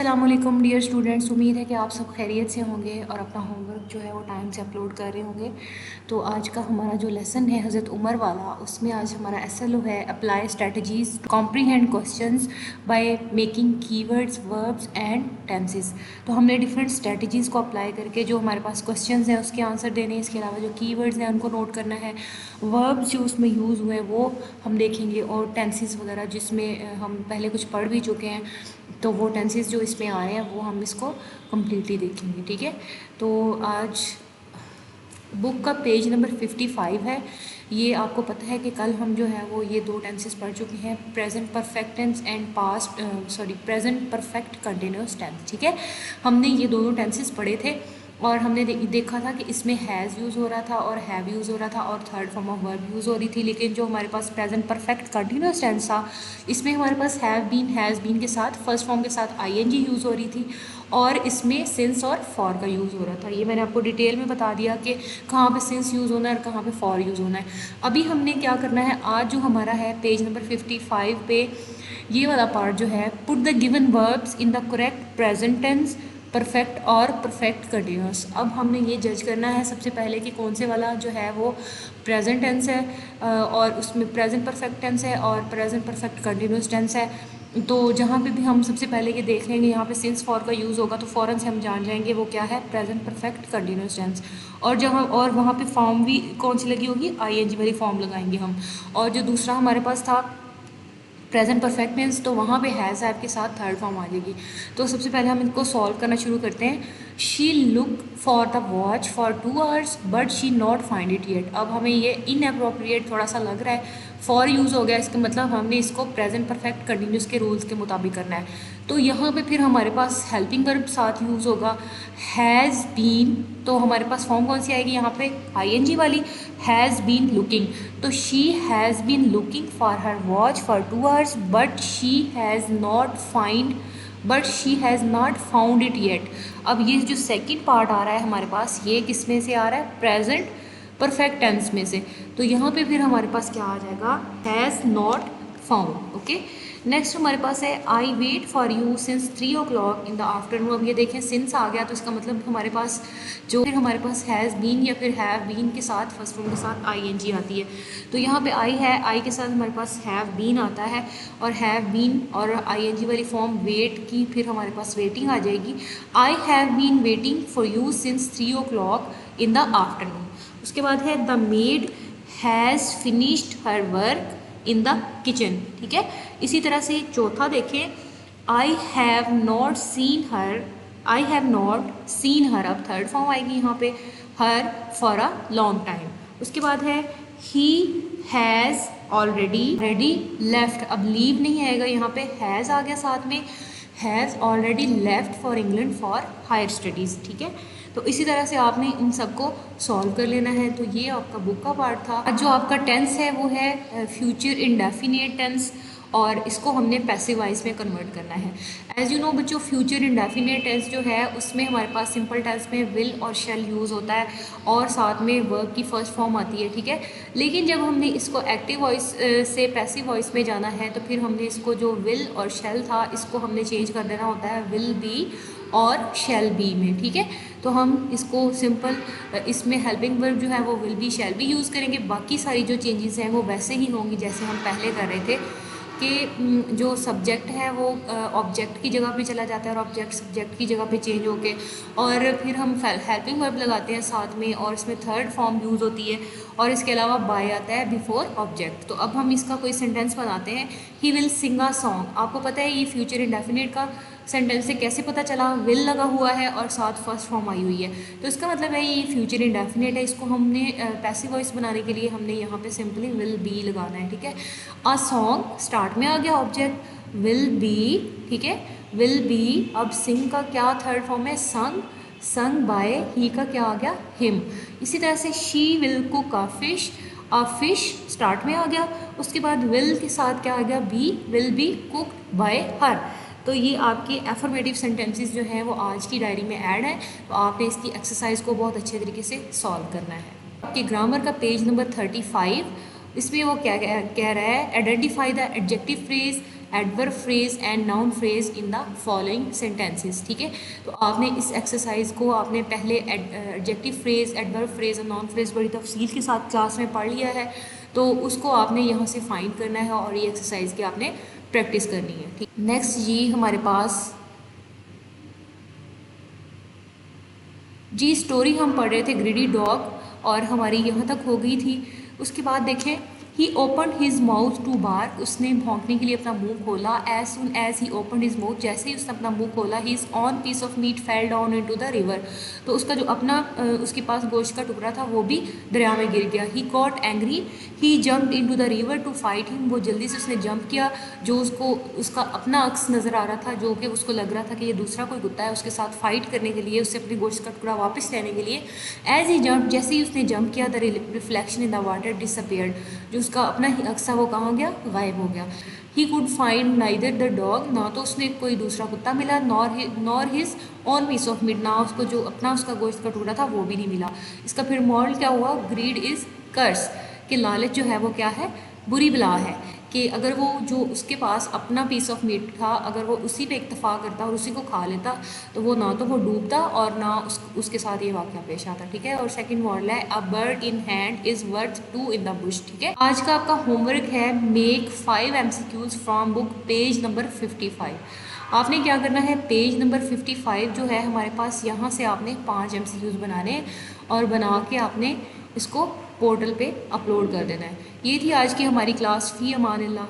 अस्सलामुअलैकुम dear students, उम्मीद है कि आप सब खैरियत से होंगे और अपना होमवर्क जो है वो टाइम से अपलोड कर रहे होंगे। तो आज का हमारा जो लेसन है हज़रत उमर वाला, उसमें आज हमारा एसएलओ है apply strategies to comprehend questions by making keywords verbs and tenses. तो हमने डिफरेंट स्ट्रेटजीज़ को अप्लाई करके जो हमारे पास क्वेश्चंस हैं उसके आंसर देने हैं। इसके अलावा जो कीवर्ड्स हैं उनको नोट करना है, वर्ब्स जो उसमें यूज़ हुए हैं वो हम देखेंगे, और टेंसेस वगैरह जिसमें हम पहले कुछ पढ़ भी चुके हैं तो वो टेंसेस जो इसमें आ रहे हैं वो हम इसको कम्प्लीटली देखेंगे। ठीक है, तो आज बुक का पेज नंबर 55 है। ये आपको पता है कि कल हम जो है वो ये दो टेंसेस पढ़ चुके हैं, present perfect tense and past present perfect continuous tense. ठीक है, हमने ये दोनों टेंसेस पढ़े थे और हमने देखा था कि इसमें हैज़ यूज़ हो रहा था और हैव यूज़ हो रहा था और third form of verb use हो रही थी। लेकिन जो हमारे पास प्रेजेंट परफेक्ट कंटिन्यूस टेंस था, इसमें हमारे पास हैव बीन हैज़ बीन के साथ फर्स्ट फॉर्म के साथ आईएनजी यूज़ हो रही थी और इसमें सिंस और फॉर का यूज़ हो रहा था। ये मैंने आपको डिटेल में बता दिया कि कहाँ पे सिंस यूज़ होना है और कहाँ पे फॉर यूज़ होना है। अभी हमने क्या करना है, आज जो हमारा है पेज नंबर 55 पे ये वाला पार्ट जो है, put the given verbs in the correct present tense perfect और परफेक्ट कंटिन्यूस। अब हमने ये जज करना है सबसे पहले कि कौन से वाला जो है वो प्रेजेंट टेंस है और उसमें प्रेजेंट परफेक्ट टेंस है और प्रेजेंट परफेक्ट कंटिन्यूस टेंस है। तो जहाँ पे भी हम सबसे पहले ये देख लेंगे यहाँ पे सिंस फॉर का यूज़ होगा तो फ़ौरन से हम जान जाएंगे वो क्या है, प्रेजेंट परफेक्ट कंटिन्यूस टेंस। और जहाँ और वहाँ पे फॉर्म भी कौन सी लगी होगी, आईएनजी वाली फॉर्म लगाएंगे हम। और जो दूसरा हमारे पास था प्रेजेंट परफेक्ट टेंस, तो वहाँ पे हैज़ हैव के साथ थर्ड फॉर्म आ जाएगी। तो सबसे पहले हम इनको सॉल्व करना शुरू करते हैं। She look for the watch for 2 hours but she not find it yet. अब हमें ये इनअप्रोप्रिएट थोड़ा सा लग रहा है, फॉर यूज़ हो गया, इसका मतलब हमने इसको प्रेजेंट परफेक्ट कंटिन्यूस के रूल्स के मुताबिक करना है। तो यहाँ पे फिर हमारे पास हेल्पिंग वर्ब साथ यूज़ होगा, हैज़ बीन। तो हमारे पास फॉर्म कौन सी आएगी यहाँ पे, आईएनजी वाली, हैज़ बीन लुकिंग। तो she has been looking for her watch for 2 hours but she has not found it yet. अब ये जो सेकंड पार्ट आ रहा है हमारे पास, ये किस में से आ रहा है, प्रेजेंट परफेक्ट टेंस में से। तो यहाँ पे फिर हमारे पास क्या आ जाएगा, has not found. Okay, next हमारे पास है I wait for you since 3 o'clock in the afternoon. अब ये देखें सिंस आ गया तो इसका मतलब हमारे पास जो फिर हमारे पास हैज़ बीन या फिर हैव बीन के साथ फर्स्ट फॉर्म के साथ आईएनजी आती है। तो यहाँ पे आई है, आई के साथ हमारे पास हैव बीन आता है और हैव बीन और आईएनजी वाली फॉर्म वेट की, फिर हमारे पास वेटिंग आ जाएगी। I have been waiting for you since 3 o'clock in the afternoon. उसके बाद है the maid has finished her work in the kitchen. ठीक है, इसी तरह से चौथा देखें, I have not seen her, अब थर्ड फॉर्म आएगी यहाँ पे, her for a long time. उसके बाद है ही हैज़ ऑलरेडी लेफ्ट। अब लीव नहीं आएगा यहाँ पे, हैज़ आ गया साथ में, has already left for England for higher studies. ठीक है, तो इसी तरह से आपने इन सबको सॉल्व कर लेना है। तो ये आपका बुक का पार्ट था। जो आपका टेंस है वो है फ्यूचर इंडेफिनिट टेंस और इसको हमने पैसिव वॉइस में कन्वर्ट करना है। एज यू नो बच्चों, फ्यूचर इंडेफिनिट टेंस जो है उसमें हमारे पास सिंपल टेंस में विल और शैल यूज़ होता है और साथ में वर्ब की फर्स्ट फॉर्म आती है। ठीक है, लेकिन जब हमने इसको एक्टिव वॉइस से पैसिव वॉइस में जाना है तो फिर हमने इसको जो विल और शैल था इसको हमने चेंज कर देना होता है विल बी और शैल बी में। ठीक है, तो हम इसको सिंपल इसमें हेल्पिंग वर्ब जो है वो will be shall be use करेंगे। बाकी सारी जो चेंजेस हैं वो वैसे ही होंगी जैसे हम पहले कर रहे थे कि जो सब्जेक्ट है वो ऑब्जेक्ट की जगह पे चला जाता है और ऑब्जेक्ट सब्जेक्ट की जगह पे चेंज होके, और फिर हम हेल्पिंग वर्ब लगाते हैं साथ में और इसमें थर्ड फॉर्म यूज़ होती है और इसके अलावा बाय आता है बिफोर ऑब्जेक्ट। तो अब हम इसका कोई सेंटेंस बनाते हैं, he will sing a song. आपको पता है ये फ्यूचर इंडेफिनिट का सेंटेंस से कैसे पता चला, विल लगा हुआ है और साथ फर्स्ट फॉर्म आई हुई है, तो इसका मतलब है ये फ्यूचर इंडेफिनिट है। इसको हमने पैसिव वॉइस बनाने के लिए हमने यहाँ पे सिंपली विल बी लगाना है। ठीक है, अ सॉन्ग स्टार्ट में आ गया ऑब्जेक्ट विल बी। ठीक है, विल बी। अब सिंग का क्या थर्ड फॉर्म है, संग बाय, ही का क्या आ गया, हिम। इसी तरह से she will cook a fish start में आ गया, उसके बाद विल के साथ क्या आ गया, be, will be cooked by her. तो ये आपके एफर्मेटिव सेंटेंसेस जो हैं वो आज की डायरी में ऐड है, तो आपने इसकी एक्सरसाइज को बहुत अच्छे तरीके से सॉल्व करना है। आपके ग्रामर का पेज नंबर 35, इसमें वो क्या कह रहा है, identify the adjective phrase adverb phrase and noun phrase in the following sentences. ठीक है, तो आपने इस एक्सरसाइज को आपने पहले एडजेक्टिव फ्रेज, एडवर्ब फ्रेज और नाउन फ्रेज बड़ी तफसील के साथ क्लास में पढ़ लिया है, तो उसको आपने यहाँ से फाइंड करना है और ये एक्सरसाइज की आपने प्रैक्टिस करनी है। ठीक, नेक्स्ट जी हमारे पास जी स्टोरी हम पढ़ रहे थे ग्रीडी डॉग और हमारी यहाँ तक हो गई थी। उसके बाद देखें, he open his mouth to bark, उसने भौंकने के लिए अपना मुंह खोला। As soon as he open his mouth, जैसे ही उसने अपना मुंह खोला, his own piece of meat fell down into the river, तो उसका जो अपना उसके पास गोश्त का टुकड़ा था वो भी दरिया में गिर गया। He got angry, he jumped into the river to fight him, वो जल्दी से उसने जंप किया, जो उसको उसका अपना अक्स नज़र आ रहा था, जो कि उसको लग रहा था कि ये दूसरा कोई कुत्ता है, उसके साथ फाइट करने के लिए, उससे अपने गोश्त का टुकड़ा वापस लेने के लिए। एज ही जंप, जैसे ही उसने जंप किया, the reflection in the water disappeared, जो उसका अपना ही अक्स था वो कहाँ गया, गायब हो गया। He could find neither the dog, ना तो उसने कोई दूसरा कुत्ता मिला, nor his own piece of meat, ना उसको जो अपना उसका गोश्त का टुकड़ा था वो भी नहीं मिला। इसका फिर मॉरल क्या हुआ, ग्रीड इज कर्स, कि लालच जो है वो क्या है, बुरी बला है। कि अगर वो जो उसके पास अपना पीस ऑफ मीट था, अगर वो उसी पे इक्तफा करता और उसी को खा लेता, तो वो ना तो वो डूबता और ना उसके साथ ये वाक़या पेश आता। ठीक है, और सेकंड मॉडल है, a bird in hand is worth two in the bush. ठीक है, आज का आपका होमवर्क है, make 5 MCQs from book page number 55। आपने क्या करना है, पेज नंबर 55 जो है हमारे पास, यहाँ से आपने 5 MCQs बनाने हैं और बना के आपने इसको पोर्टल पे अपलोड कर देना है। ये थी आज की हमारी क्लास। फ़ी अमान अल्लाह।